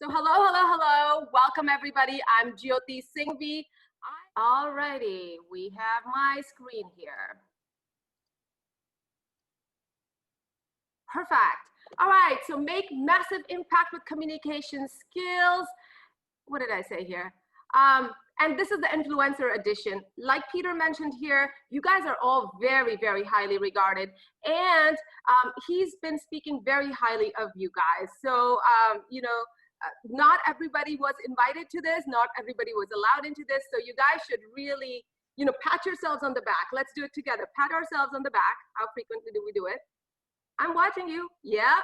So hello. Welcome everybody. I'm Jyoti Singhvi. Alrighty, we have my screen here. Perfect. All right, so make massive impact with communication skills. What did I say here? And this is the influencer edition. Like Peter mentioned here, you guys are all very, very highly regarded. And he's been speaking very highly of you guys. So, not everybody was invited to this. Not everybody was allowed into this. So you guys should really, pat yourselves on the back. Let's do it together. Pat ourselves on the back. How frequently do we do it? I'm watching you. Yep.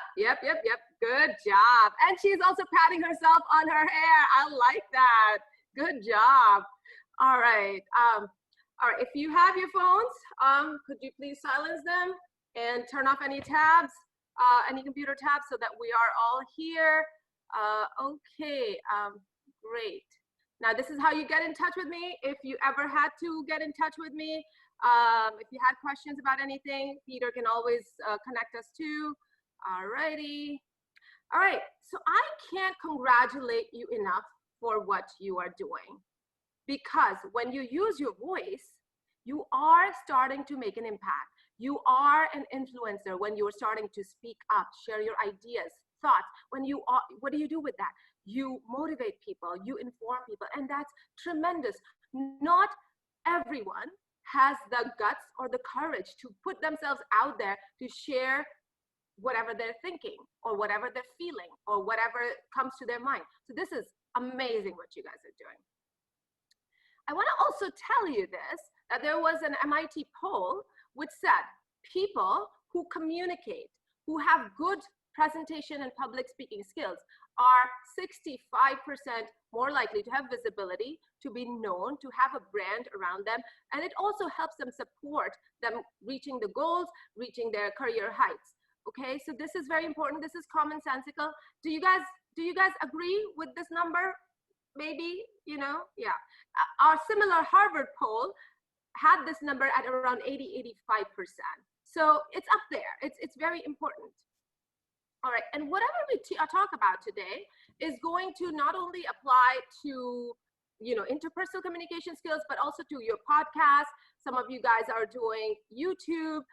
Good job. And she's also patting herself on her hair. I like that. Good job. All right. All right. If you have your phones, could you please silence them and turn off any tabs, any computer tabs, so that we are all here. Okay. Great. Now, this is how you get in touch with me. If you ever had to get in touch with me, if you had questions about anything, Peter can always connect us too. All righty. All right. So I can't congratulate you enough for what you are doing, because when you use your voice, you are starting to make an impact. You are an influencer when you're starting to speak up, share your ideas, thoughts. When you are, what do you do with that? You motivate people, you inform people, and that's tremendous. Not everyone has the guts or the courage to put themselves out there to share whatever they're thinking or whatever they're feeling or whatever comes to their mind. So this is amazing what you guys are doing. I want to also tell you this, that there was an MIT poll which said people who communicate, who have good presentation and public speaking skills, are 65% more likely to have visibility, to be known, to have a brand around them, and it also helps them support them reaching the goals, reaching their career heights. Okay, so this is very important. This is commonsensical. Do you guys agree with this number? Maybe, yeah. Our similar Harvard poll had this number at around 80–85%. So it's up there. It's very important. All right, and whatever we talk about today is going to not only apply to, interpersonal communication skills, but also to your podcast. Some of you guys are doing YouTube.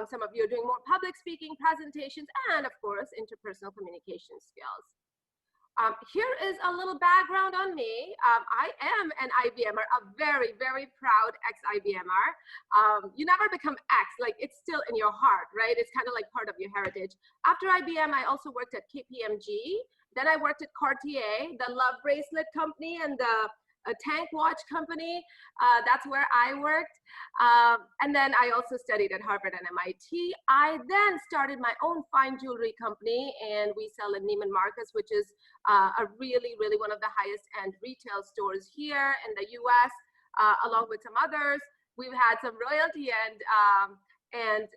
Some of you are doing more public speaking, presentations, and of course, interpersonal communication skills. Here is a little background on me. I am an IBMer, a very, very proud ex-IBMer. You never become ex, like it's still in your heart, right? It's kind of like part of your heritage. After IBM, I also worked at KPMG. Then I worked at Cartier, the love bracelet company, and the tank watch company. That's where I worked. And then I also studied at Harvard and MIT. I then started my own fine jewelry company, and we sell in Neiman Marcus, which is a really, really one of the highest end retail stores here in the US, along with some others. We've had some royalty and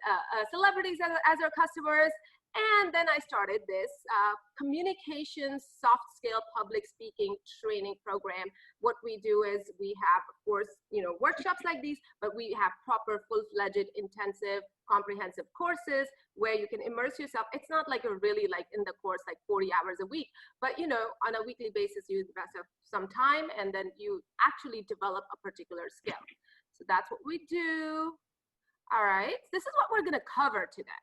celebrities as our customers. And then I started this communications, soft skill, public speaking training program. What we do is we have, of course, workshops like these, but we have proper, full-fledged, intensive, comprehensive courses where you can immerse yourself. It's not like a really in the course, like 40 hours a week, but on a weekly basis, you invest some time and then you actually develop a particular skill. So that's what we do. All right, this is what we're gonna cover today.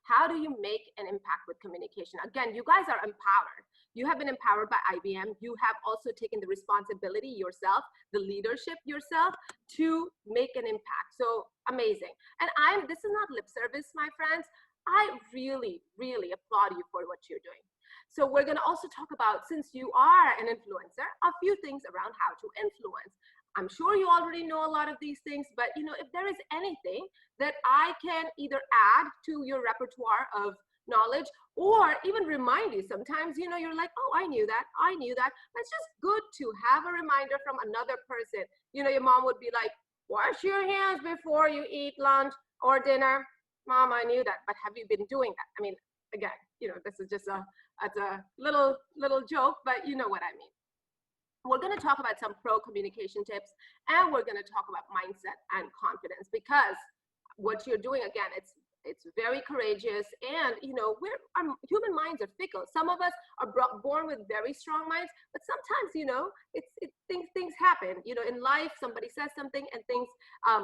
How do you make an impact with communication? Again, you guys are empowered. You have been empowered by IBM. You have also taken the responsibility yourself, the leadership yourself, to make an impact. So amazing. And this is not lip service, my friends. I really, really applaud you for what you're doing. So we're gonna also talk about, since you are an influencer, a few things around how to influence. I'm sure you already know a lot of these things, but if there is anything that I can either add to your repertoire of knowledge or even remind you, sometimes, you're like, oh, I knew that. It's just good to have a reminder from another person. Your mom would be like, wash your hands before you eat lunch or dinner. Mom, I knew that, but have you been doing that? I mean, again, this is just a little joke, but you know what I mean. We're going to talk about some pro communication tips, and we're going to talk about mindset and confidence, because what you're doing, again, it's It's very courageous, and you know, human minds are fickle. Some of us are born with very strong minds, but sometimes, you know, things happen. You know, in life, somebody says something, and things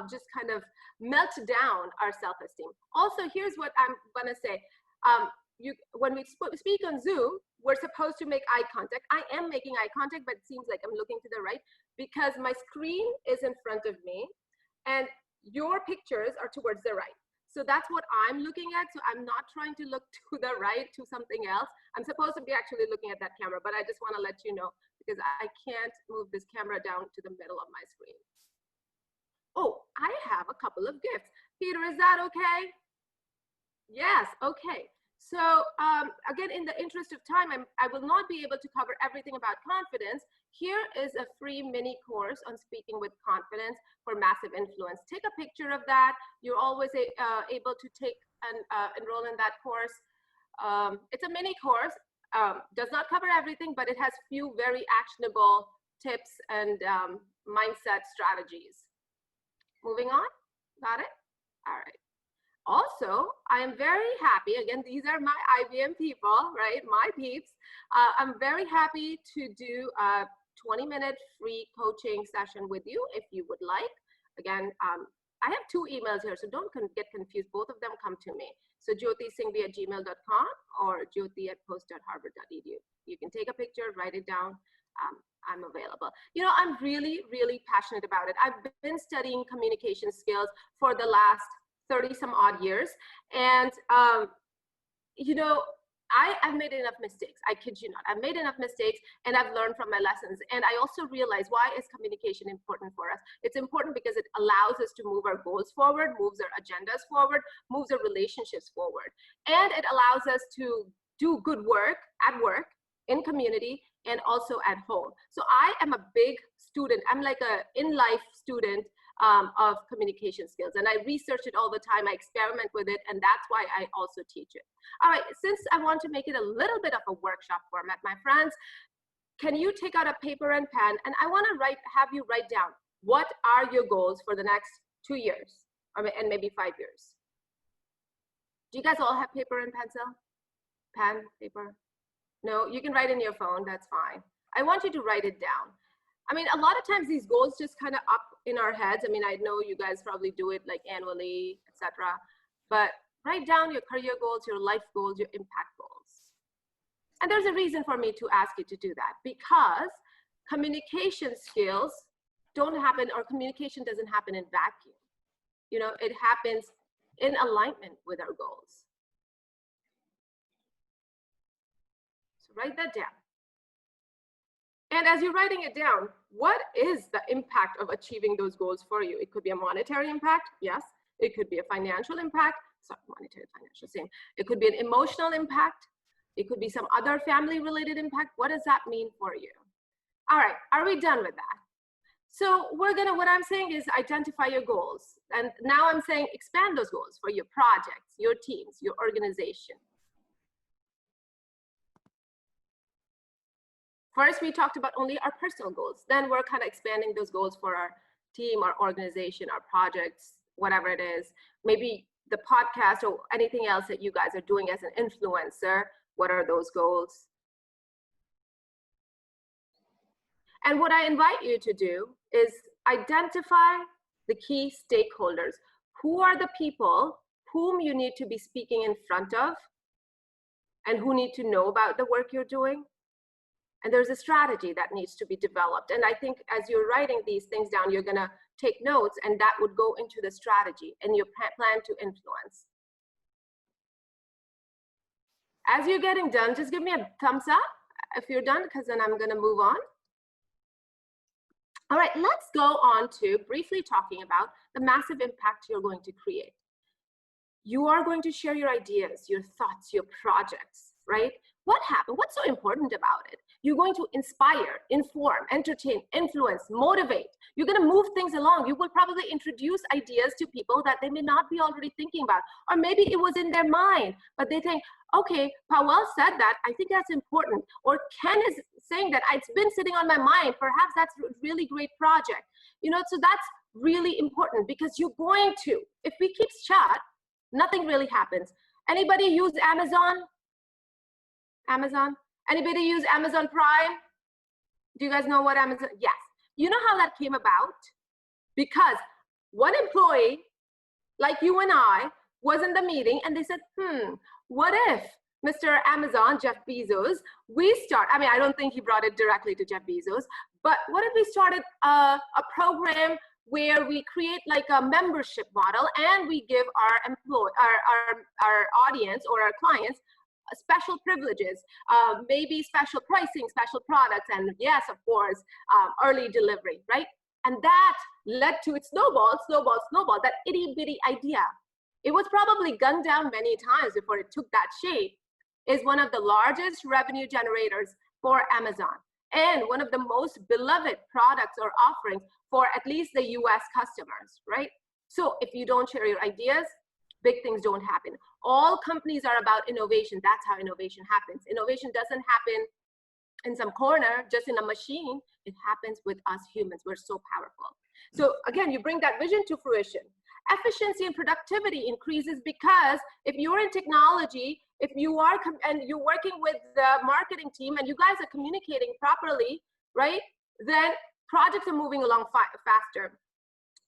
just kind of melt down our self-esteem. Also, here's what I'm gonna say. When we speak on Zoom, we're supposed to make eye contact. I am making eye contact, but it seems like I'm looking to the right because my screen is in front of me, and your pictures are towards the right. So that's what I'm looking at. So I'm not trying to look to the right, to something else. I'm supposed to be actually looking at that camera, but I just want to let you know because I can't move this camera down to the middle of my screen. Oh, I have a couple of gifts. Peter, is that okay? Yes, okay. So again, in the interest of time, I will not be able to cover everything about confidence. Here is a free mini course on speaking with confidence for massive influence. Take a picture of that. You're always able to take and enroll in that course. It's a mini course, does not cover everything, but it has few very actionable tips and mindset strategies. Moving on, got it? All right. Also, I am very happy, again, these are my IBM people, right, my peeps. I'm very happy to do a 20-minute free coaching session with you if you would like. Again, I have two emails here, so don't get confused. Both of them come to me. So jyotisinghvi@gmail.com or jyoti@post.harvard.edu. You can take a picture, write it down. I'm available. You know, I'm really, really passionate about it. I've been studying communication skills for the last 30 some odd years. And, you know, I've made enough mistakes. I kid you not. I've made enough mistakes and I've learned from my lessons. And I also realize, why is communication important for us? It's important because it allows us to move our goals forward, moves our agendas forward, moves our relationships forward. And it allows us to do good work at work, in community, and also at home. So I am a big student. I'm like a in-life student of communication skills, and I research it all the time. I experiment with it, and that's why I also teach it. All right, since I want to make it a little bit of a workshop format, my friends, can you take out a paper and pen, and I want to have you write down, what are your goals for the next 2 years, and maybe 5 years? Do you guys all have paper and pencil? Pen, paper? No, you can write in your phone, that's fine. I want you to write it down. I mean, a lot of times these goals just kind of up in our heads. I mean, I know you guys probably do it like annually, etc. But write down your career goals, your life goals, your impact goals. And there's a reason for me to ask you to do that, because communication skills don't happen, or communication doesn't happen in vacuum. You know, it happens in alignment with our goals. So write that down. And as you're writing it down, what is the impact of achieving those goals for you? It could be a monetary impact, yes. It could be a financial impact, sorry, monetary, financial, same. It could be an emotional impact. It could be some other family-related impact. What does that mean for you? All right, are we done with that? So what I'm saying is identify your goals. And now I'm saying expand those goals for your projects, your teams, your organization. First, we talked about only our personal goals. Then we're kind of expanding those goals for our team, our organization, our projects, whatever it is. Maybe the podcast or anything else that you guys are doing as an influencer. What are those goals? And what I invite you to do is identify the key stakeholders. Who are the people whom you need to be speaking in front of and who need to know about the work you're doing? And there's a strategy that needs to be developed. And I think as you're writing these things down, you're gonna take notes, and that would go into the strategy and your plan to influence. As you're getting done, just give me a thumbs up if you're done, because then I'm gonna move on. All right, let's go on to briefly talking about the massive impact you're going to create. You are going to share your ideas, your thoughts, your projects, right? What happened? What's so important about it? You're going to inspire, inform, entertain, influence, motivate. You're going to move things along. You will probably introduce ideas to people that they may not be already thinking about, or maybe it was in their mind, but they think, okay, Powell said that, I think that's important. Or Ken is saying that it's been sitting on my mind. Perhaps that's a really great project. You know, so that's really important, because you're going to, if we keep chat, Nothing really happens. Anybody use Amazon? Amazon? Anybody use Amazon Prime? Do you guys know what Amazon? Yes. You know how that came about? Because one employee, like you and I, was in the meeting and they said, what if Mr. Amazon, Jeff Bezos, I mean, I don't think he brought it directly to Jeff Bezos, but what if we started a program where we create like a membership model and we give our audience or our clients special privileges, maybe special pricing, special products, and yes, of course, early delivery, right? And that led to it snowball, that itty bitty idea. It was probably gunned down many times before it took that shape, is one of the largest revenue generators for Amazon and one of the most beloved products or offerings for at least the US customers, right? So if you don't share your ideas, big things don't happen. All companies are about innovation. That's how innovation happens. Innovation doesn't happen in some corner, just in a machine. It happens with us humans. We're so powerful. So again, you bring that vision to fruition. Efficiency and productivity increases because if you're in technology, if you are and you're working with the marketing team and you guys are communicating properly, right, then projects are moving along faster.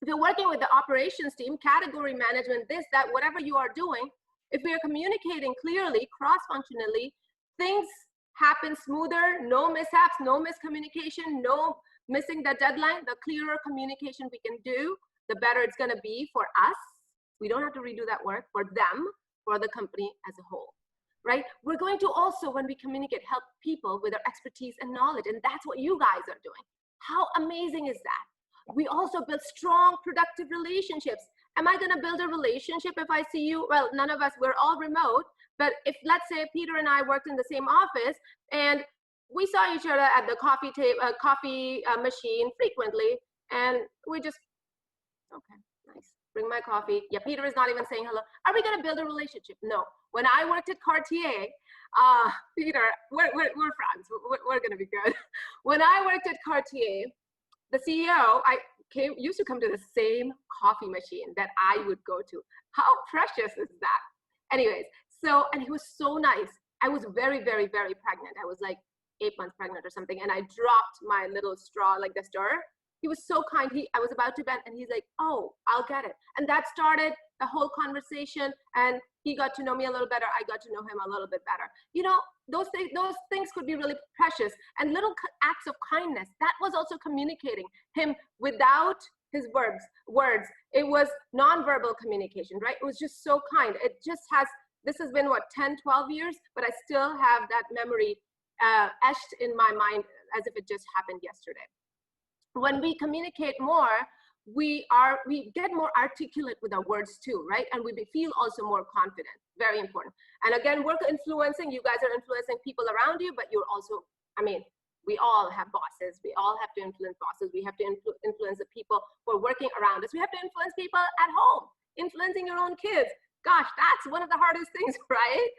If you're working with the operations team, category management, this, that, whatever you are doing, if we are communicating clearly, cross-functionally, things happen smoother, no mishaps, no miscommunication, no missing the deadline. The clearer communication we can do, the better it's gonna be for us. We don't have to redo that work, for them, for the company as a whole, right? We're going to also, when we communicate, help people with our expertise and knowledge, and that's what you guys are doing. How amazing is that? We also build strong, productive relationships. Am I gonna build a relationship if I see you? Well, none of us, we're all remote, but if, let's say, Peter and I worked in the same office and we saw each other at the coffee machine frequently, and we just, okay, nice, bring my coffee. Yeah, Peter is not even saying hello. Are we gonna build a relationship? No. When I worked at Cartier, Peter, we're friends, we're gonna be good. When I worked at Cartier, the CEO, used to come to the same coffee machine that I would go to. How precious is that? Anyways, so, and he was so nice. I was very, very, very pregnant. I was like 8 months pregnant or something, and I dropped my little straw, like the stirrer. He was so kind. I was about to bend, and he's like, oh, I'll get it. And that started the whole conversation, and he got to know me a little better. I got to know him a little bit better. You know, those things could be really precious. And little acts of kindness, that was also communicating him without his words. It was nonverbal communication, right? It was just so kind. It just has, this has been what, 10, 12 years, but I still have that memory etched in my mind as if it just happened yesterday. When we communicate more, we get more articulate with our words too, right? And we feel also more confident, very important. And again, work influencing, you guys are influencing people around you, but you're also, I mean, we all have bosses. We all have to influence bosses. We have to influence the people who are working around us. We have to influence people at home, influencing your own kids. Gosh, that's one of the hardest things, right?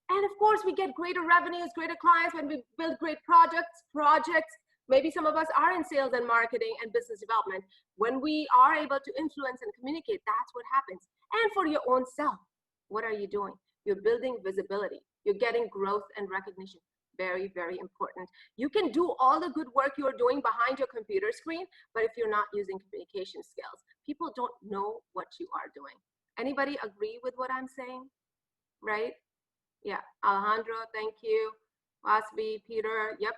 And of course, we get greater revenues, greater clients when we build great projects. Maybe some of us are in sales and marketing and business development. When we are able to influence and communicate, that's what happens. And for your own self, what are you doing? You're building visibility. You're getting growth and recognition. Very, very important. You can do all the good work you're doing behind your computer screen, but if you're not using communication skills, people don't know what you are doing. Anybody agree with what I'm saying? Right? Yeah, Alejandro, thank you. Wasby, Peter, yep.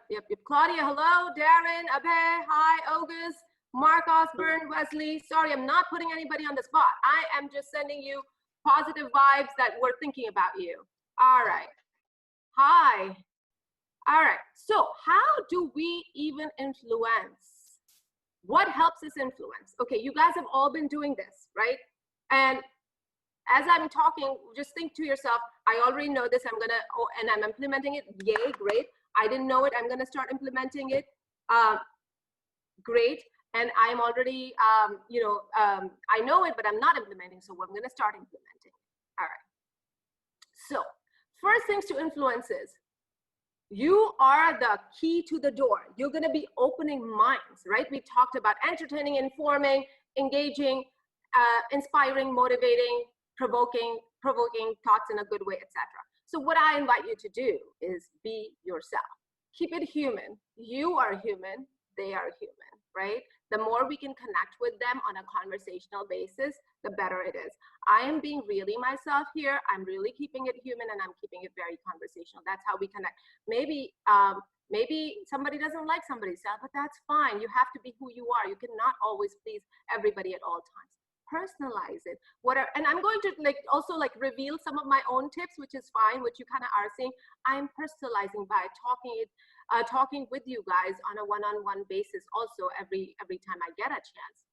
Claudia, hello. Darren, Abe, hi. Ogus, Mark Osborne, Wesley. Sorry, I'm not putting anybody on the spot. I am just sending you positive vibes that we're thinking about you. All right. Hi. All right. So how do we even influence? What helps us influence? Okay, you guys have all been doing this, right? And as I'm talking, just think to yourself, I already know this, and I'm implementing it. Yay, great. I didn't know it, I'm gonna start implementing it. Great. And I'm already, I know it, but I'm not implementing, so I'm gonna start implementing. All right. So first things to influence is, you are the key to the door. You're gonna be opening minds, right? We talked about entertaining, informing, engaging, inspiring, motivating, provoking thoughts in a good way, etc. So what I invite you to do is be yourself. Keep it human. You are human, they are human, right? The more we can connect with them on a conversational basis, the better it is. I am being really myself here. I'm really keeping it human, and I'm keeping it very conversational. That's how we connect. Maybe somebody doesn't like somebody's style, but that's fine. You have to be who you are. You cannot always please everybody at all times. Personalize it, whatever. And I'm going to also reveal some of my own tips, which is fine, which you kind of are seeing. I'm personalizing by talking with you guys on a one-on-one basis also every time I get a chance.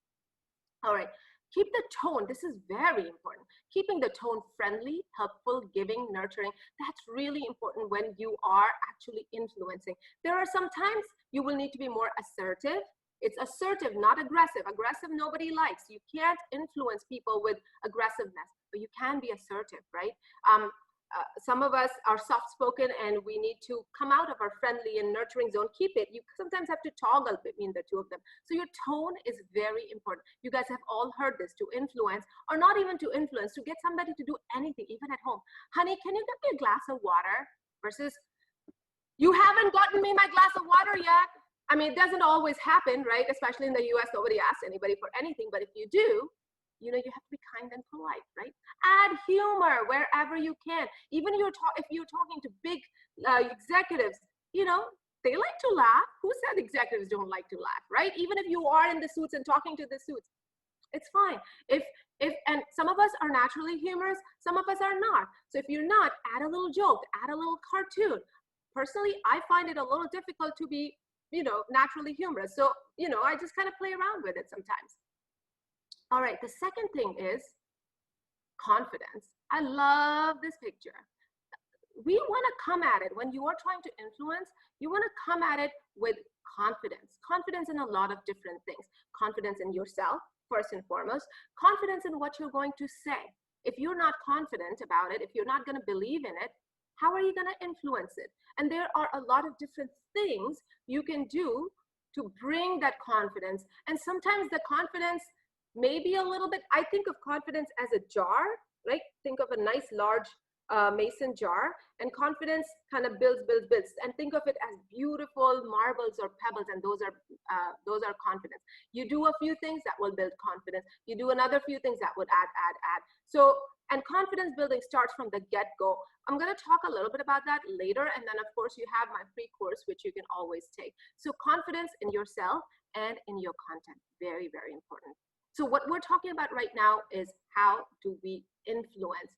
All right, keep the tone. This is very important. Keeping the tone friendly, helpful, giving, nurturing. That's really important when you are actually influencing. There are some times you will need to be more assertive. It's assertive, not aggressive. Aggressive, nobody likes. You can't influence people with aggressiveness, but you can be assertive, right? Some of us are soft-spoken, and we need to come out of our friendly and nurturing zone. Keep it. You sometimes have to toggle between the two of them. So your tone is very important. You guys have all heard this. To influence, or not even to influence, to get somebody to do anything, even at home. Honey, can you get me a glass of water? Versus, you haven't gotten me my glass of water yet. I mean, it doesn't always happen, right? Especially in the US, nobody asks anybody for anything. But if you do, you have to be kind and polite, right? Add humor wherever you can. Even if you're talking to big executives, they like to laugh. Who said executives don't like to laugh, right? Even if you are in the suits and talking to the suits, it's fine. And some of us are naturally humorous, some of us are not. So if you're not, add a little joke, add a little cartoon. Personally, I find it a little difficult to be naturally humorous. So, I just kind of play around with it sometimes. All right, the second thing is confidence. I love this picture. We want to come at it, when you are trying to influence, you want to come at it with confidence. Confidence in a lot of different things. Confidence in yourself, first and foremost. Confidence in what you're going to say. If you're not confident about it, if you're not going to believe in it, how are you going to influence it? And there are a lot of different things you can do to bring that confidence. And sometimes the confidence may be a little bit, I think of confidence as a jar, right? Think of a nice large mason jar, and confidence kind of builds. And think of it as beautiful marbles or pebbles, and those are confidence. You do a few things that will build confidence. You do another few things that would add. So, and confidence building starts from the get-go. I'm going to talk a little bit about that later. And then, of course, you have my free course, which you can always take. So confidence in yourself and in your content, very, very important. So what we're talking about right now is how do we influence?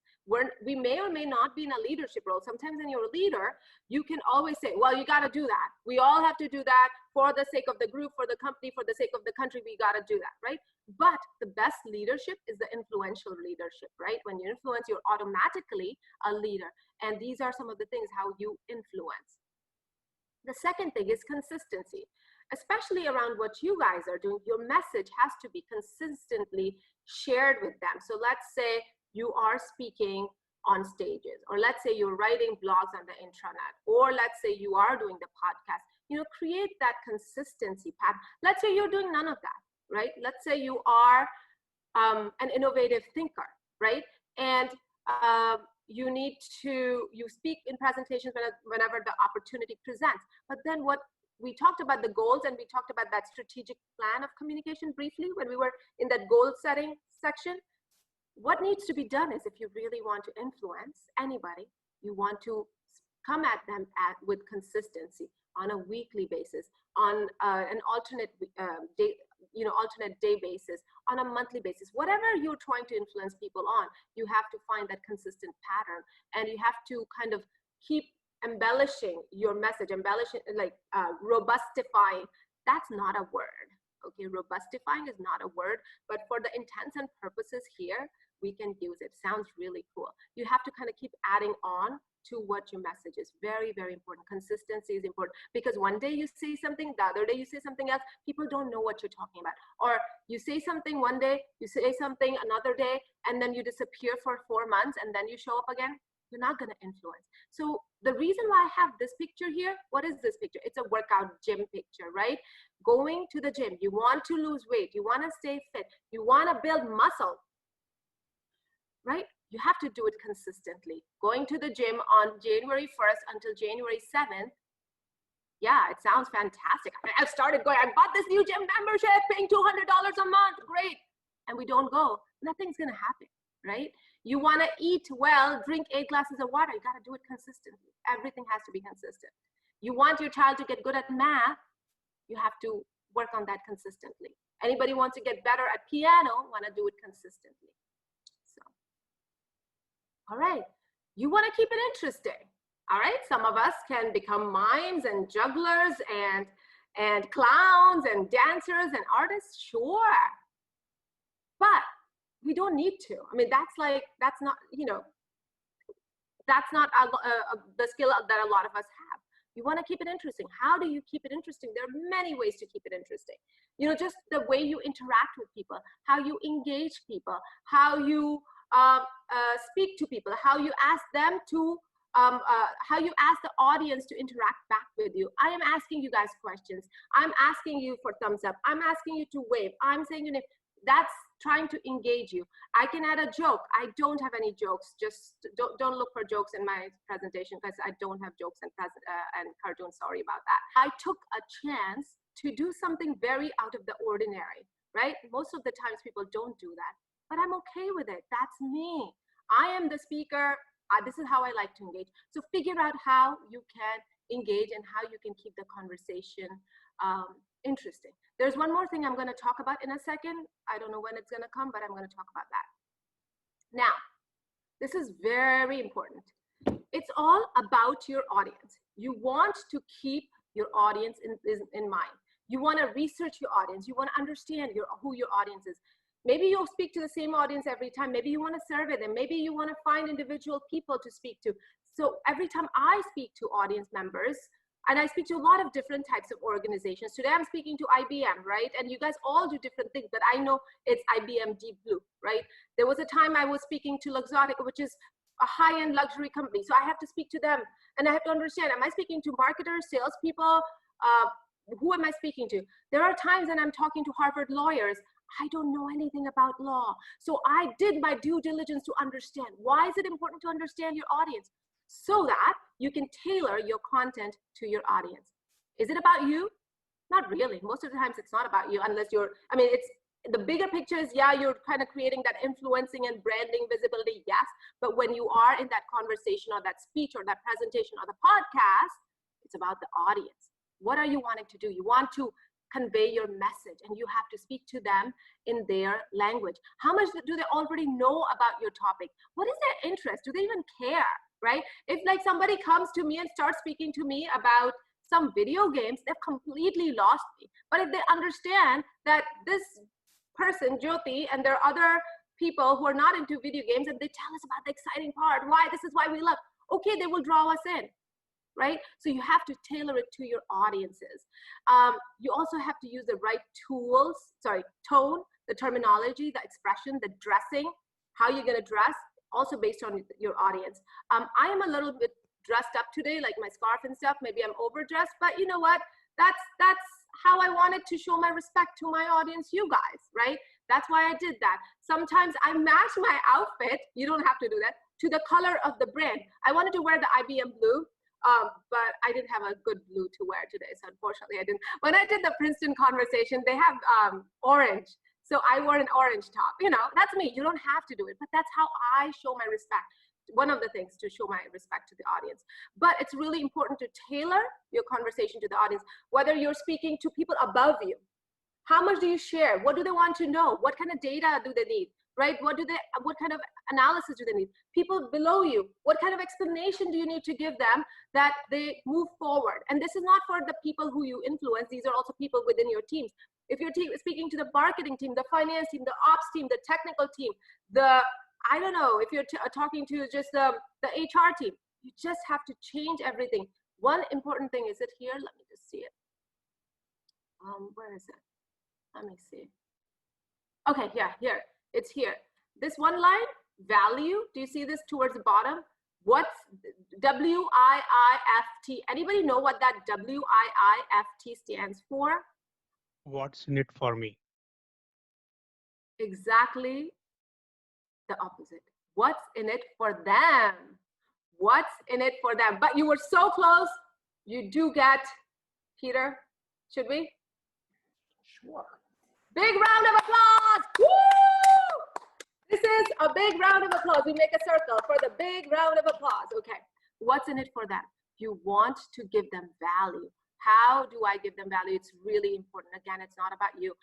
We may or may not be in a leadership role. Sometimes when you're a leader, you can always say, well, you got to do that. We all have to do that for the sake of the group, for the company, for the sake of the country. We got to do that, right? But the best leadership is the influential leadership, right? When you influence, you're automatically a leader. And these are some of the things how you influence. The second thing is consistency. Especially around what you guys are doing, your message has to be consistently shared with them. So let's say you are speaking on stages, or let's say you're writing blogs on the intranet, or let's say you are doing the podcast, create that consistency pattern. Let's say you're doing none of that, right? Let's say you are an innovative thinker, right? And you speak in presentations whenever the opportunity presents. But then we talked about the goals, and we talked about that strategic plan of communication briefly when we were in that goal setting section. What needs to be done is, if you really want to influence anybody, you want to come at them with consistency on a weekly basis, on an alternate day basis, on a monthly basis. Whatever you're trying to influence people on, you have to find that consistent pattern, and you have to kind of keep embellishing your message, robustifying. That's not a word, okay? Robustifying is not a word, but for the intents and purposes here, we can use it. Sounds really cool. You have to kind of keep adding on to what your message is. Very, very important. Consistency is important, because one day you say something, the other day you say something else. People don't know what you're talking about. Or you say something one day, you say something another day, and then you disappear for 4 months, and then you show up again. You're not going to influence. So the reason why I have this picture here, what is this picture? It's a workout gym picture, right? Going to the gym. You want to lose weight. You want to stay fit. You want to build muscle, right? You have to do it consistently. Going to the gym on January 1st until January 7th, yeah, it sounds fantastic. I've started going, I bought this new gym membership, paying $200 a month, great. And we don't go, nothing's gonna happen, right? You wanna eat well, drink 8 glasses of water, you gotta do it consistently. Everything has to be consistent. You want your child to get good at math, you have to work on that consistently. Anybody wants to get better at piano, wanna do it consistently. So, all right, you wanna keep it interesting. All right, some of us can become mimes and jugglers and clowns and dancers and artists, sure. But we don't need to. I mean, that's not, you know, that's not the skill that a lot of us have. You want to keep it interesting. How do you keep it interesting? There are many ways to keep it interesting. You know, just the way you interact with people, how you engage people, how you speak to people, how you ask them to how you ask the audience to interact back with you. I am asking you guys questions. I'm asking you for thumbs up. I'm asking you to wave. I'm saying your name. That's trying to engage you. I can add a joke. I don't have any jokes. Just don't look for jokes in my presentation because I don't have jokes and cartoons. Sorry about that. I took a chance to do something very out of the ordinary, right? Most of the times people don't do that, but I'm okay with it. That's me. I am the speaker. This is how I like to engage. So figure out how you can engage and how you can keep the conversation interesting. There's one more thing I'm going to talk about in a second. I don't know when it's going to come, but I'm going to talk about that. Now, this is very important. It's all about your audience. You want to keep your audience in mind. You want to research your audience. You want to understand who your audience is. Maybe you'll speak to the same audience every time. Maybe you want to survey them. Maybe you want to find individual people to speak to. So every time I speak to audience members, and I speak to a lot of different types of organizations. Today I'm speaking to IBM, right? And you guys all do different things, but I know it's IBM Deep Blue, right? There was a time I was speaking to Luxottica, which is a high-end luxury company. So I have to speak to them and I have to understand, am I speaking to marketers, salespeople? Who am I speaking to? There are times when I'm talking to Harvard lawyers. I don't know anything about law. So I did my due diligence to understand. Why is it important to understand your audience? So that you can tailor your content to your audience. Is it about you? Not really. Most of the times it's not about you unless you're, I mean, it's the bigger picture is, yeah, you're kind of creating that influencing and branding visibility, yes. But when you are in that conversation or that speech or that presentation or the podcast, it's about the audience. What are you wanting to do? You want to convey your message and you have to speak to them in their language. How much do they already know about your topic? What is their interest? Do they even care, right? If like somebody comes to me and starts speaking to me about some video games, they've completely lost me. But if they understand that this person, Jyoti, and there are other people who are not into video games and they tell us about the exciting part, why this is why we love, okay, they will draw us in. Right? So you have to tailor it to your audiences. You also have to use the right tools, tone, the terminology, the expression, the dressing, how you're going to dress, also based on your audience. I am a little bit dressed up today, like my scarf and stuff. Maybe I'm overdressed, but you know what? That's how I wanted to show my respect to my audience, you guys, right? That's why I did that. Sometimes I match my outfit, you don't have to do that, to the color of the brand. I wanted to wear the IBM blue. But I didn't have a good blue to wear today, so unfortunately I didn't. When I did the Princeton conversation, they have orange, so I wore an orange top. You know, that's me. You don't have to do it, but that's how I show my respect. One of the things to show my respect to the audience. But it's really important to tailor your conversation to the audience, whether you're speaking to people above you. How much do you share? What do they want to know? What kind of data do they need? Right? What kind of analysis do they need? People below you, what kind of explanation do you need to give them that they move forward? And this is not for the people who you influence. These are also people within your teams. If you're speaking to the marketing team, the finance team, the ops team, the technical team, I don't know, if you're talking to just the HR team, you just have to change everything. One important thing, is it here? Let me just see it. Where is it? Let me see. Okay, yeah, here. It's here. This one line, value, do you see this towards the bottom? What's WIIFT? Anybody know what that WIIFT stands for? What's in it for me? Exactly the opposite. What's in it for them? What's in it for them? But you were so close. You do get, Peter, should we? Sure. Big round of applause. Woo! This is a big round of applause. We make a circle for the big round of applause. Okay. What's in it for them? You want to give them value. How do I give them value? It's really important. Again, it's not about you.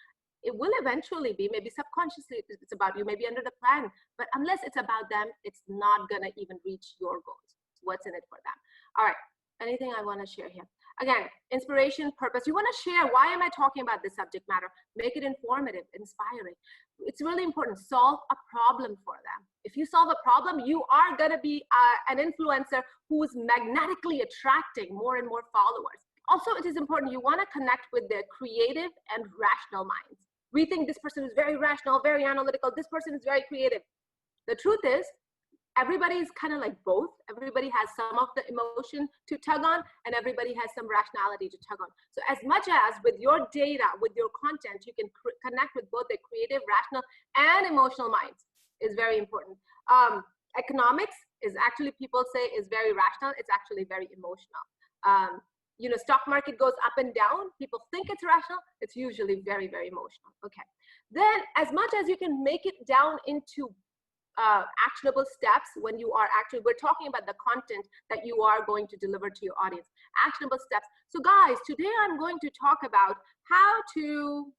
It will eventually be, maybe subconsciously it's about you, maybe under the plan, but unless it's about them, it's not gonna even reach your goals. What's in it for them? All right, anything I wanna share here? Again, inspiration, purpose. You wanna share, why am I talking about this subject matter? Make it informative, inspiring. It's really important, solve a problem for them. If you solve a problem, you are gonna be an influencer who's magnetically attracting more and more followers. Also, it is important, you wanna connect with their creative and rational minds. We think this person is very rational, very analytical. This person is very creative. The truth is, everybody is kind of like both. Everybody has some of the emotion to tug on, and everybody has some rationality to tug on. So as much as with your data, with your content, you can connect with both the creative, rational, and emotional minds is very important. Economics is actually, people say, is very rational. It's actually very emotional. You know, stock market goes up and down. People think it's rational. It's usually very, very emotional. Okay. Then as much as you can make it down into actionable steps when you are actually, we're talking about the content that you are going to deliver to your audience, actionable steps. So guys, today I'm going to talk about how to,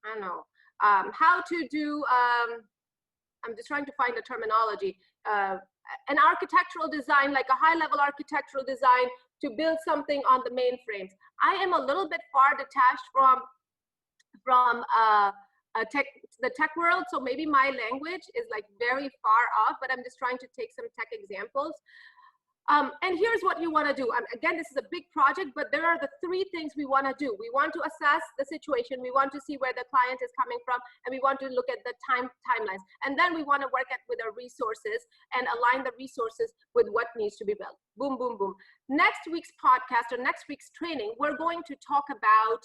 I don't know, how to do, I'm just trying to find the terminology, an architectural design, like a high level architectural design to build something on the mainframes. I am a little bit far detached from the tech world, so maybe my language is like very far off, but I'm just trying to take some tech examples. And here's what you want to do. Again, this is a big project, but there are the three things we want to do. We want to assess the situation. We want to see where the client is coming from, and we want to look at the timelines. And then we want to work with our resources and align the resources with what needs to be built. Boom, boom, boom. Next week's podcast or next week's training, we're going to talk about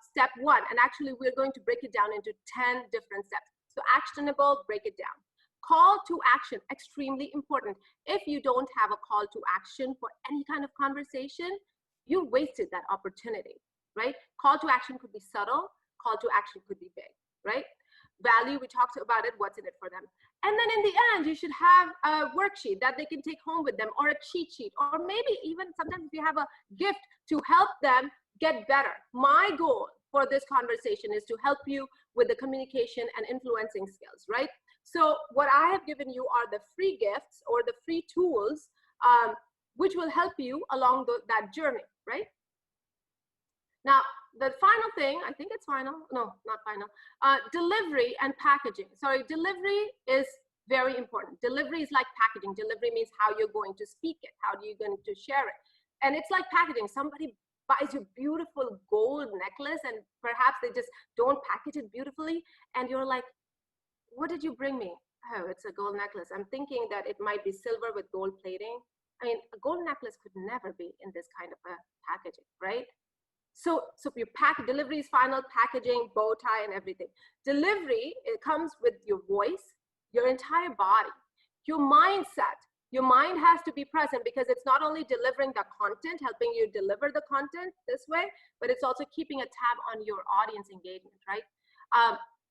step one. And actually, we're going to break it down into 10 different steps. So actionable, break it down. Call to action, extremely important. If you don't have a call to action for any kind of conversation, you wasted that opportunity, right? Call to action could be subtle, call to action could be big, right? Value, we talked about it, what's in it for them. And then in the end, you should have a worksheet that they can take home with them, or a cheat sheet, or maybe even sometimes if you have a gift to help them get better. My goal for this conversation is to help you with the communication and influencing skills, right? So what I have given you are the free gifts or the free tools, which will help you along that journey, right? Now, the final thing, I think it's final, no, not final, delivery and packaging. Sorry, delivery is very important. Delivery is like packaging. Delivery means how you're going to speak it, how are you going to share it. And it's like packaging. Somebody buys your beautiful gold necklace and perhaps they just don't package it beautifully. And you're like, what did you bring me? Oh, it's a gold necklace. I'm thinking that it might be silver with gold plating. I mean, a gold necklace could never be in this kind of a packaging, right? So your delivery is final, packaging, bow tie, and everything. Delivery, it comes with your voice, your entire body, your mindset. Your mind has to be present because it's not only delivering the content, helping you deliver the content this way, but it's also keeping a tab on your audience engagement, right?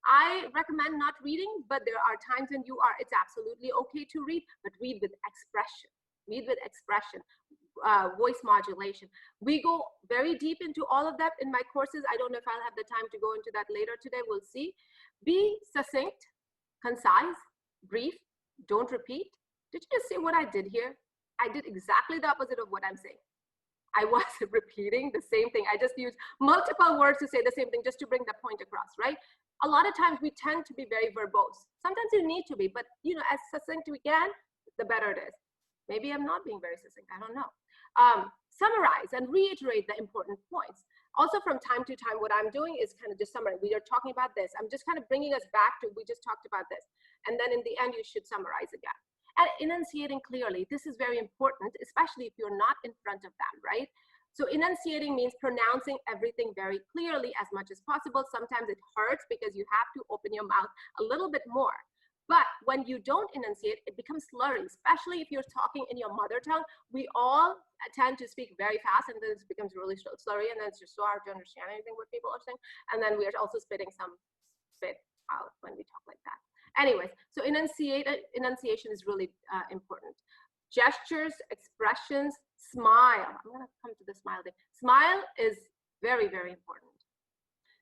I recommend not reading, but there are times when it's absolutely okay to read, but read with expression. Read with expression, voice modulation. We go very deep into all of that in my courses. I don't know if I'll have the time to go into that later today. We'll see. Be succinct, concise, brief, don't repeat. Did you just see what I did here? I did exactly the opposite of what I'm saying. I wasn't repeating the same thing. I just used multiple words to say the same thing just to bring the point across, right? A lot of times we tend to be very verbose. Sometimes you need to be, but you know, as succinct we can, the better it is. Maybe I'm not being very succinct, I don't know. Summarize and reiterate the important points. Also from time to time, what I'm doing is kind of just summarize. We are talking about this. I'm just kind of bringing us back to, we just talked about this. And then in the end, you should summarize again. And enunciating clearly, this is very important, especially if you're not in front of them, right? So enunciating means pronouncing everything very clearly as much as possible. Sometimes it hurts because you have to open your mouth a little bit more. But when you don't enunciate, it becomes slurry, especially if you're talking in your mother tongue. We all tend to speak very fast, and then it becomes really slurry, and then it's just so hard to understand anything what people are saying. And then we are also spitting some spit out when we talk like that. Anyways, so enunciation is really important. Gestures, expressions, smile. I'm gonna come to the smile thing. Smile is very, very important.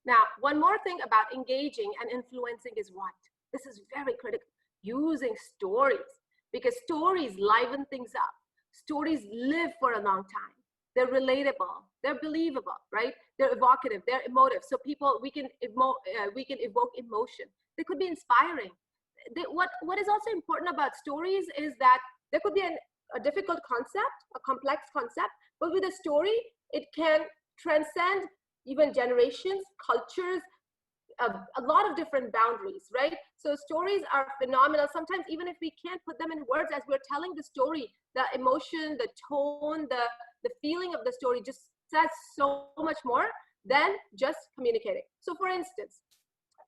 Now, one more thing about engaging and influencing is what? This is very critical. Using stories, because stories liven things up. Stories live for a long time. They're relatable, they're believable, right? They're evocative, they're emotive. So we can evoke emotion. They could be inspiring. What is also important about stories is that there could be a difficult concept, a complex concept, but with a story, it can transcend even generations, cultures, a lot of different boundaries, right? So stories are phenomenal. Sometimes even if we can't put them in words as we're telling the story, the emotion, the tone, the feeling of the story just says so much more than just communicating. So for instance,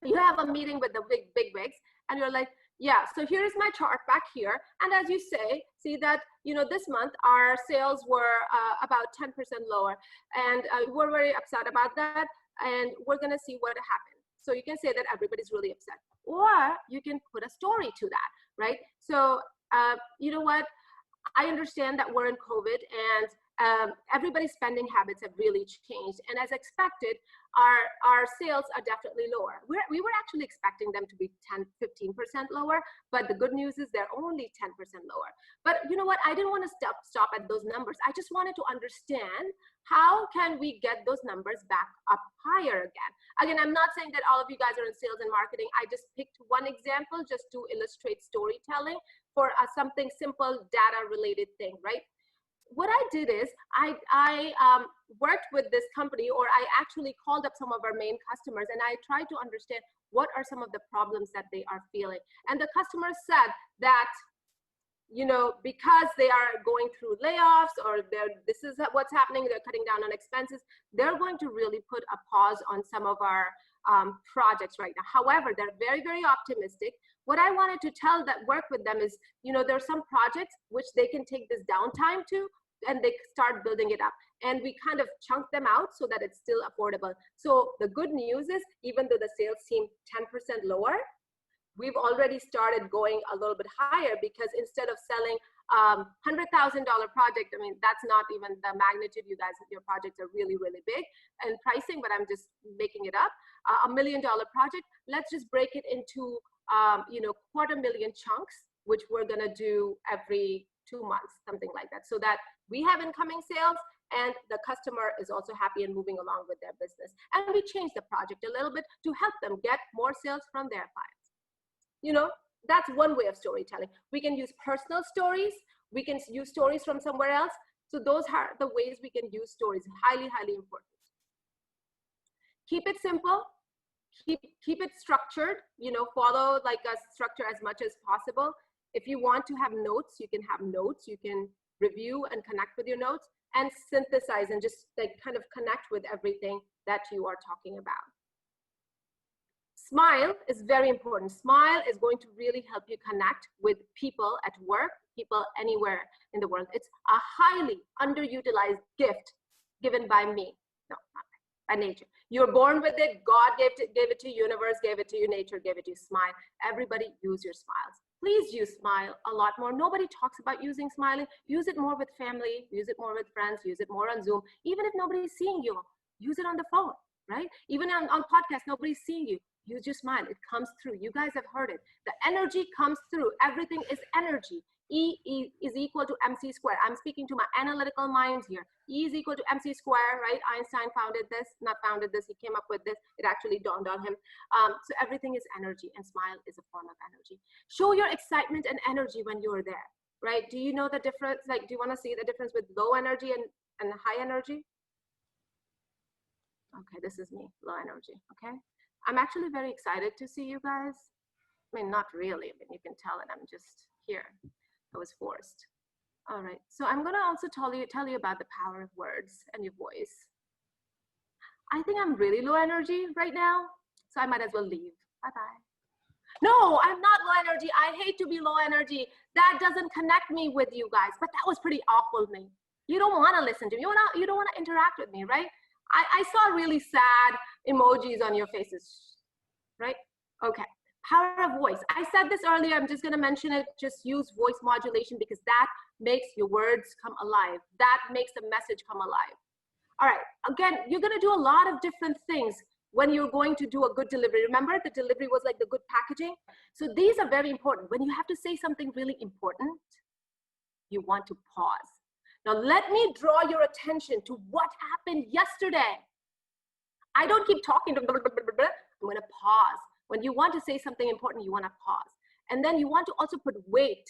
you have a meeting with the big wigs, and you're like, yeah, so here's my chart back here. And as you see that, this month our sales were about 10% lower, and we're very upset about that, and we're gonna see what happened. So you can say that everybody's really upset, or you can put a story to that, right? So you know what? I understand that we're in COVID, and everybody's spending habits have really changed. And as expected, our sales are definitely lower. We were actually expecting them to be 10-15% lower, but the good news is they're only 10% lower. But you know what? I didn't want to stop at those numbers. I just wanted to understand how can we get those numbers back up higher again. Again, I'm not saying that all of you guys are in sales and marketing. I just picked one example just to illustrate storytelling for something simple, data-related thing, right? What I did is I worked with this company, or I actually called up some of our main customers, and I tried to understand what are some of the problems that they are feeling. And the customers said that, because they are going through layoffs, or this is what's happening, they're cutting down on expenses, they're going to really put a pause on some of our projects right now. However, they're very, very optimistic. What I wanted to work with them is, there are some projects which they can take this downtime to, and they start building it up. And we kind of chunk them out so that it's still affordable. So the good news is, even though the sales seem 10% lower, we've already started going a little bit higher, because instead of selling $100,000 project, I mean, that's not even the magnitude, you guys, your projects are really, really big and pricing, but I'm just making it up. $1 million project, let's just break it into, $250,000 chunks, which we're gonna do every 2 months, something like that, so that we have incoming sales and the customer is also happy and moving along with their business. And we change the project a little bit to help them get more sales from their clients. That's one way of storytelling. We can use personal stories. We can use stories from somewhere else. So those are the ways we can use stories. Highly, highly important. Keep it simple. Keep it structured. Follow like a structure as much as possible. If you want to have notes, you can have notes. You can review and connect with your notes, and synthesize and just like kind of connect with everything that you are talking about. Smile is very important. Smile is going to really help you connect with people at work, people anywhere in the world. It's a highly underutilized gift given by me. No, not by nature. You're born with it. God gave it to you. Universe gave it to you. Nature gave it to you. Smile. Everybody use your smiles. Please use smile a lot more. Nobody talks about using smiling. Use it more with family. Use it more with friends. Use it more on Zoom. Even if nobody's seeing you, use it on the phone, right? Even on podcasts, nobody's seeing you. Use your smile. It comes through. You guys have heard it. The energy comes through. Everything is energy. E is equal to MC squared. I'm speaking to my analytical minds here. E is equal to MC squared, right? Einstein not founded this. He came up with this. It actually dawned on him. So everything is energy, and smile is a form of energy. Show your excitement and energy when you're there, right? Do you know the difference? Like, do you want to see the difference with low energy and high energy? Okay, this is me, low energy, okay? I'm actually very excited to see you guys. I mean, not really, but you can tell that I'm just here. I was forced. All right, so I'm gonna also tell you about the power of words and your voice. I think I'm really low energy right now, so I might as well leave. Bye-bye. No, I'm not low energy. I hate to be low energy. That doesn't connect me with you guys. But that was pretty awful, me. You don't want to listen to me. You don't want to interact with me, right? I saw really sad emojis on your faces, right? Okay. Power of voice. I said this earlier. I'm just going to mention it. Just use voice modulation because that makes your words come alive. That makes the message come alive. All right. Again, you're going to do a lot of different things when you're going to do a good delivery. Remember, the delivery was like the good packaging. So these are very important. When you have to say something really important, you want to pause. Now, let me draw your attention to what happened yesterday. I don't keep talking. I'm going to pause. When you want to say something important, you want to pause. And then you want to also put weight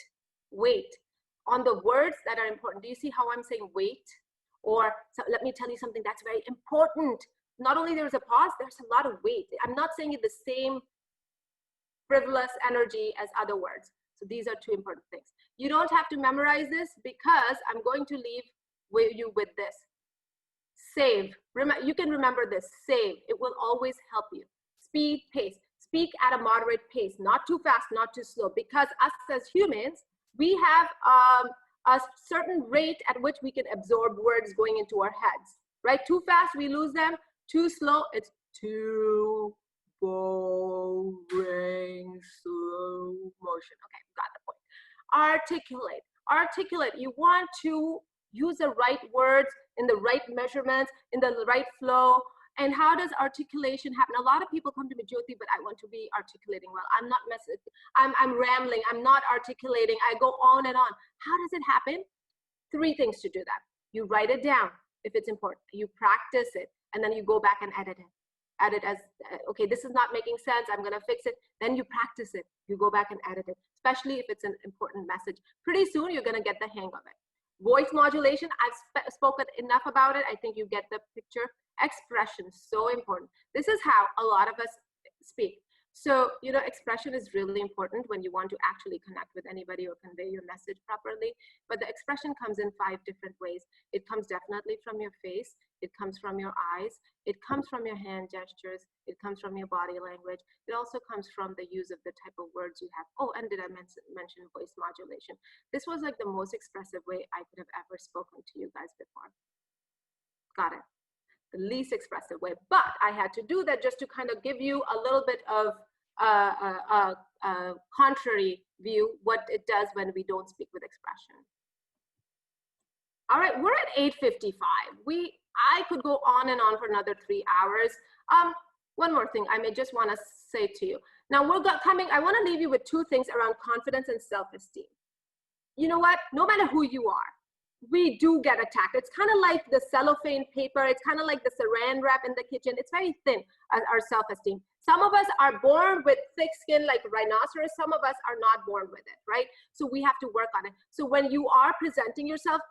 on the words that are important. Do you see how I'm saying weight? Or so let me tell you something that's very important. Not only there's a pause, there's a lot of weight. I'm not saying it the same frivolous energy as other words. So these are two important things. You don't have to memorize this because I'm going to leave you with this. Save. You can remember this. Save. It will always help you. Speed, pace. Speak at a moderate pace, not too fast, not too slow, because us as humans, we have a certain rate at which we can absorb words going into our heads, right? Too fast, we lose them. Too slow, it's too boring, slow motion. Okay, got the point. Articulate. Articulate. You want to use the right words in the right measurements, in the right flow. And how does articulation happen? A lot of people come to me, Jyoti, but I want to be articulating well. I'm not I'm rambling. I'm not articulating. I go on and on. How does it happen? 3 things to do that. You write it down if it's important. You practice it, and then you go back and edit it. Edit as, okay, this is not making sense. I'm going to fix it. Then you practice it. You go back and edit it, especially if it's an important message. Pretty soon, you're going to get the hang of it. Voice modulation, I've spoken enough about it. I think you get the picture. Expression, so important. This is how a lot of us speak. So, you know, expression is really important when you want to actually connect with anybody or convey your message properly. But the expression comes in 5 different ways. It comes definitely from your face. It comes from your eyes. It comes from your hand gestures. It comes from your body language. It also comes from the use of the type of words you have. Oh, and did I mention voice modulation? This was like the most expressive way I could have ever spoken to you guys before. Got it. The least expressive way, but I had to do that just to kind of give you a little bit of contrary view what it does when we don't speak with expression. All right, we're at 8:55. I could go on and on for another 3 hours. One more thing I may just want to say to you. Now I want to leave you with 2 things around confidence and self-esteem. You know what? No matter who you are, we do get attacked. It's kind of like the cellophane paper. It's kind of like the saran wrap in the kitchen. It's very thin, our self-esteem. Some of us are born with thick skin like rhinoceros. Some of us are not born with it, right? So we have to work on it. So when you are presenting yourself,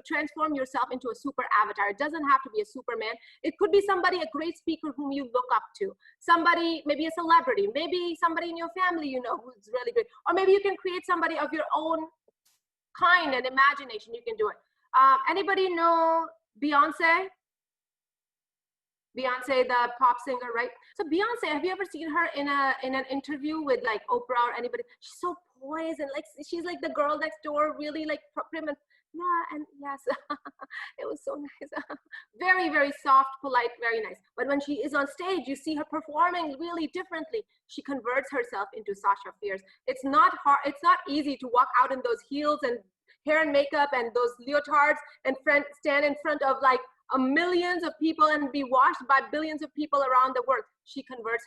transform yourself into a super avatar. It doesn't have to be a Superman. It could be somebody, a great speaker whom you look up to. Somebody, maybe a celebrity, maybe somebody in your family you know who's really great. Or maybe you can create somebody of your own kind and imagination. You can do it. Anybody know Beyonce? Beyonce, the pop singer, right? So Beyonce, have you ever seen her in an interview with like Oprah or anybody? She's so poised and like she's like the girl next door, really like prim and yeah, and yes, it was so nice. Very, very soft, polite, very nice. But when she is on stage, you see her performing really differently. She converts herself into Sasha Fierce. It's not hard. It's not easy to walk out in those heels and hair and makeup and those leotards and stand in front of like millions of people and be watched by billions of people around the world. She converts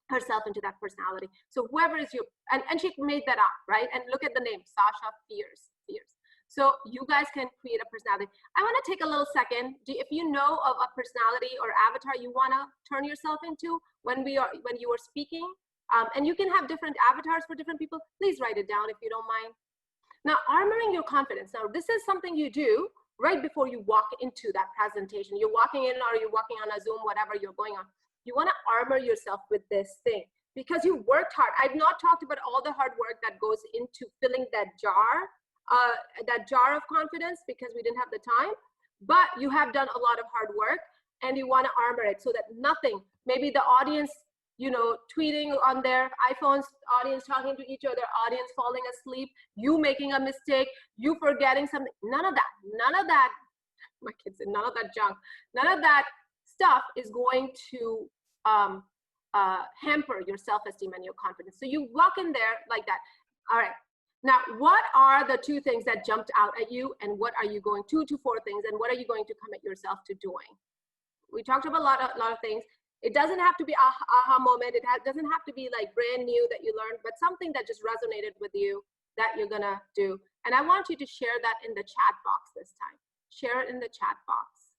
herself into that personality. So whoever is you, and she made that up, right? And look at the name, Sasha Fierce. So you guys can create a personality. I want to take a little second. If you know of a personality or avatar you want to turn yourself into when you are speaking, and you can have different avatars for different people, please write it down if you don't mind. Now, armoring your confidence. Now, this is something you do right before you walk into that presentation. You're walking in or you're walking on a Zoom, whatever you're going on. You want to armor yourself with this thing because you worked hard. I've not talked about all the hard work that goes into filling that jar of confidence because we didn't have the time, but you have done a lot of hard work and you want to armor it so that nothing, maybe the audience you know, tweeting on their iPhones, audience talking to each other, audience falling asleep, you making a mistake, you forgetting something. None of that, my kids said, none of that junk, none of that stuff is going to hamper your self-esteem and your confidence. So you walk in there like that. All right. Now, what are the 2 things that jumped out at you, and what are you going, 2 to 4 things, and what are you going to commit yourself to doing? We talked about a lot of things. It doesn't have to be aha moment. It doesn't have to be like brand new that you learned, but something that just resonated with you that you're gonna do. And I want you to share that in the chat box this time. Share it in the chat box.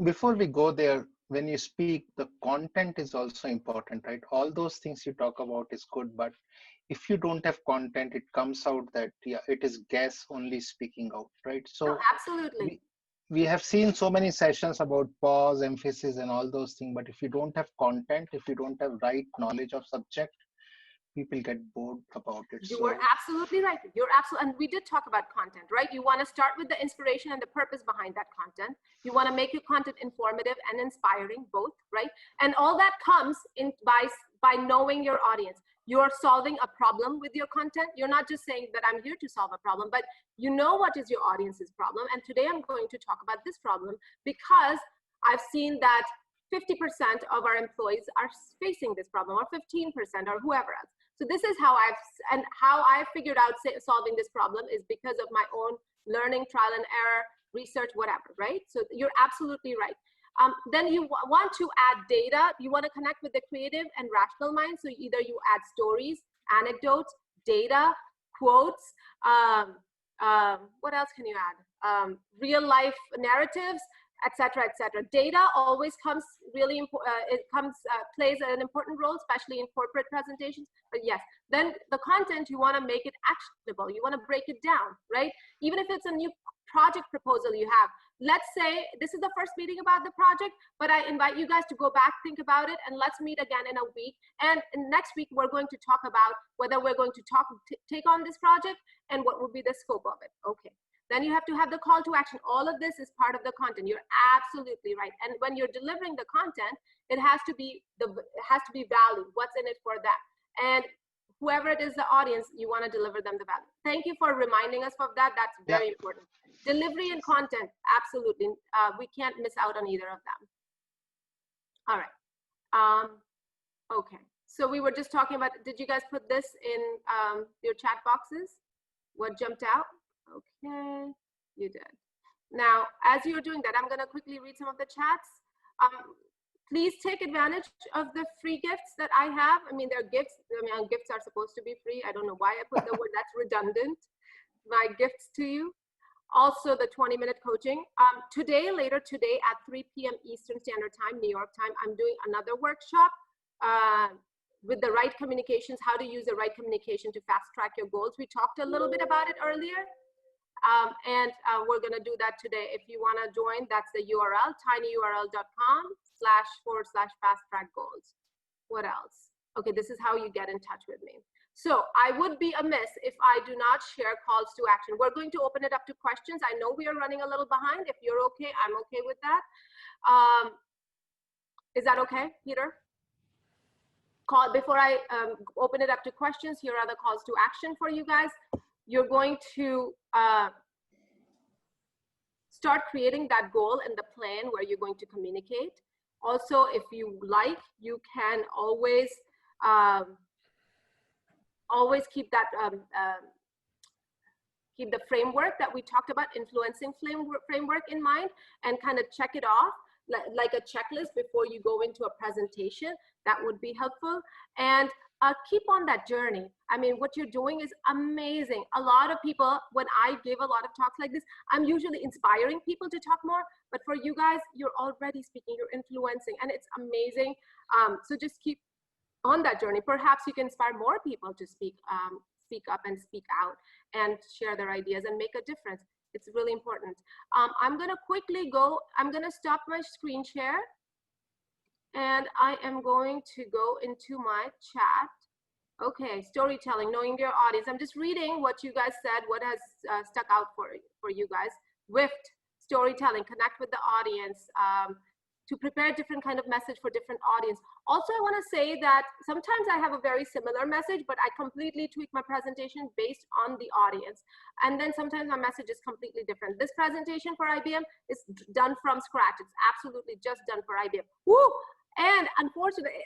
Before we go there, when you speak, the content is also important, right? All those things you talk about is good, but if you don't have content, it comes out that, yeah, it is guess only speaking out, right? So no, absolutely. We have seen so many sessions about pause, emphasis, and all those things, but if you don't have content, if you don't have right knowledge of subject, people get bored about it. You are absolutely right. You're absolutely, and we did talk about content, right? You want to start with the inspiration and the purpose behind that content. You want to make your content informative and inspiring, both, right? And all that comes in by knowing your audience. You're solving a problem with your content. You're not just saying that I'm here to solve a problem, but you know what is your audience's problem. And today I'm going to talk about this problem because I've seen that 50% of our employees are facing this problem, or 15%, or whoever else. So this is how I figured out solving this problem is because of my own learning, trial and error, research, whatever, right? So you're absolutely right. Then you want to add data. You want to connect with the creative and rational mind. So either you add stories, anecdotes, data, quotes. What else can you add? Real life narratives, etc., etc. Data always comes really plays an important role, especially in corporate presentations. But yes, then the content, you want to make it actionable. You want to break it down, right? Even if it's a new project proposal you have. Let's say this is the first meeting about the project, but I invite you guys to go back, think about it, and let's meet again in a week. And next week, we're going to talk about whether we're going to take on this project and what will be the scope of it. Okay. Then you have to have the call to action. All of this is part of the content. You're absolutely right. And when you're delivering the content, it has to be value. What's in it for them? And whoever it is, the audience, you want to deliver them the value. Thank you for reminding us of that. That's very important. Delivery and content, absolutely. We can't miss out on either of them. All right. Okay. So we were just talking about, did you guys put this in your chat boxes? What jumped out? Okay, you did. Now, as you're doing that, I'm going to quickly read some of the chats. Please take advantage of the free gifts that I have. I mean, they're gifts. I mean, gifts are supposed to be free. I don't know why I put the word, that's redundant. My gifts to you. Also, the 20-minute coaching. Later today at 3 p.m. Eastern Standard Time, New York time, I'm doing another workshop with the right communications, how to use the right communication to fast track your goals. We talked a little bit about it earlier. We're going to do that today. If you want to join, that's the URL, tinyurl.com//fast-track-goals. What else? Okay, this is how you get in touch with me. So I would be amiss if I do not share calls to action. We're going to open it up to questions. I know we are running a little behind. If you're okay, I'm okay with that. Is that okay, Peter? Before I open it up to questions, here are the calls to action for you guys. You're going to start creating that goal and the plan where you're going to communicate. Also, if you like, you can always keep that keep the framework that we talked about, influencing framework in mind, and kind of check it off like a checklist before you go into a presentation. That would be helpful. And keep on that journey. I mean, what you're doing is amazing. A lot of people, when I give a lot of talks like this, I'm usually inspiring people to talk more, but for you guys, you're already speaking, you're influencing, and it's amazing. So just keep on that journey. Perhaps you can inspire more people to speak up and speak out and share their ideas and make a difference. It's really important. I'm gonna quickly go, I'm gonna stop my screen share. And I am going to go into my chat. Okay, storytelling, knowing your audience. I'm just reading what you guys said, what has stuck out for you guys. WIFT, storytelling, connect with the audience. to prepare different kind of message for different audience. Also, I want to say that sometimes I have a very similar message, but I completely tweak my presentation based on the audience. And then sometimes my message is completely different. This presentation for IBM is done from scratch. It's absolutely just done for IBM. Woo! And unfortunately,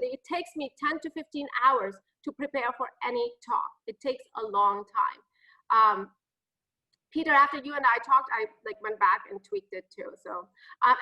it takes me 10 to 15 hours to prepare for any talk. It takes a long time. Peter, after you and I talked, I went back and tweaked it too. So,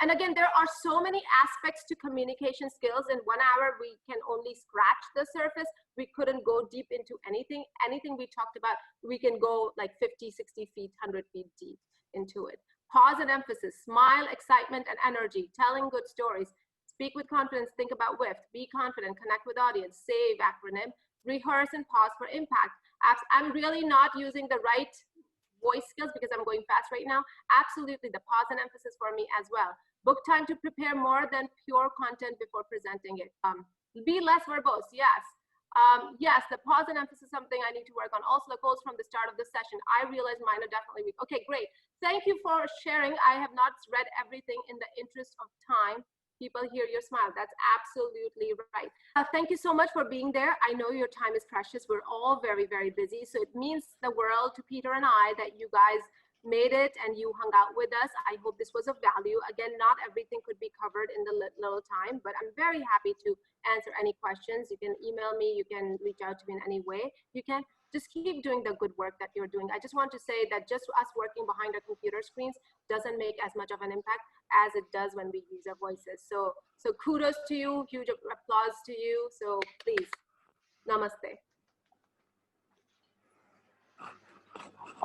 and again, there are so many aspects to communication skills. In 1 hour, we can only scratch the surface. We couldn't go deep into anything. Anything we talked about, we can go like 50, 60 feet, 100 feet deep into it. Pause and emphasis, smile, excitement, and energy, telling good stories. Speak with confidence, think about WIFT, be confident, connect with audience, save acronym, rehearse and pause for impact. I'm really not using the right voice skills because I'm going fast right now. Absolutely, the pause and emphasis for me as well. Book time to prepare more than pure content before presenting it. Be less verbose, yes. Yes, the pause and emphasis is something I need to work on. Also, the goals from the start of the session. I realize mine are definitely weak. Okay, great. Thank you for sharing. I have not read everything in the interest of time. People hear your smile. That's absolutely right. Thank you so much for being there. I know your time is precious. We're all very, very busy. So it means the world to Peter and I that you guys made it and you hung out with us. I hope this was of value. Again, not everything could be covered in the little time, but I'm very happy to answer any questions. You can email me. You can reach out to me in any way. You can just keep doing the good work that you're doing. I just want to say that just us working behind our computer screens doesn't make as much of an impact as it does when we use our voices. So kudos to you, huge applause to you. So please, namaste.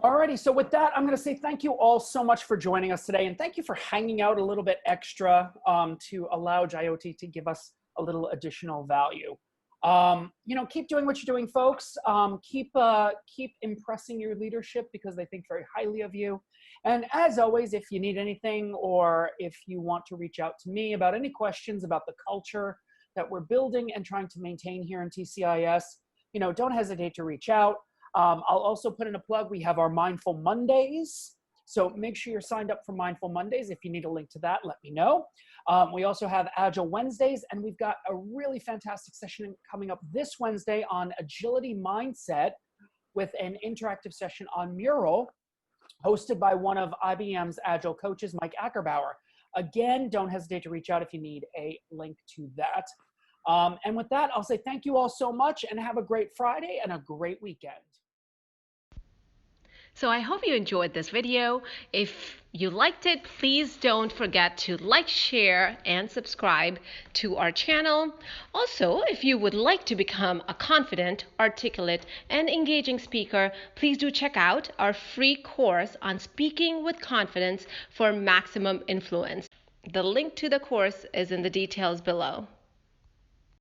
Alrighty, so with that, I'm going to say thank you all so much for joining us today, and thank you for hanging out a little bit extra to allow Jyoti to give us a little additional value. You know, keep doing what you're doing, folks. Keep impressing your leadership because they think very highly of you. And as always, if you need anything or if you want to reach out to me about any questions about the culture that we're building and trying to maintain here in TCIS, you know, don't hesitate to reach out. I'll also put in a plug. We have our Mindful Mondays. So make sure you're signed up for Mindful Mondays. If you need a link to that, let me know. We also have Agile Wednesdays, and we've got a really fantastic session coming up this Wednesday on agility mindset with an interactive session on Mural, hosted by one of IBM's Agile coaches, Mike Ackerbauer. Again, don't hesitate to reach out if you need a link to that. And with that, I'll say thank you all so much and have a great Friday and a great weekend. So I hope you enjoyed this video. If you liked it, please don't forget to like, share, and subscribe to our channel. Also, if you would like to become a confident, articulate, and engaging speaker, please do check out our free course on speaking with confidence for maximum influence. The link to the course is in the details below.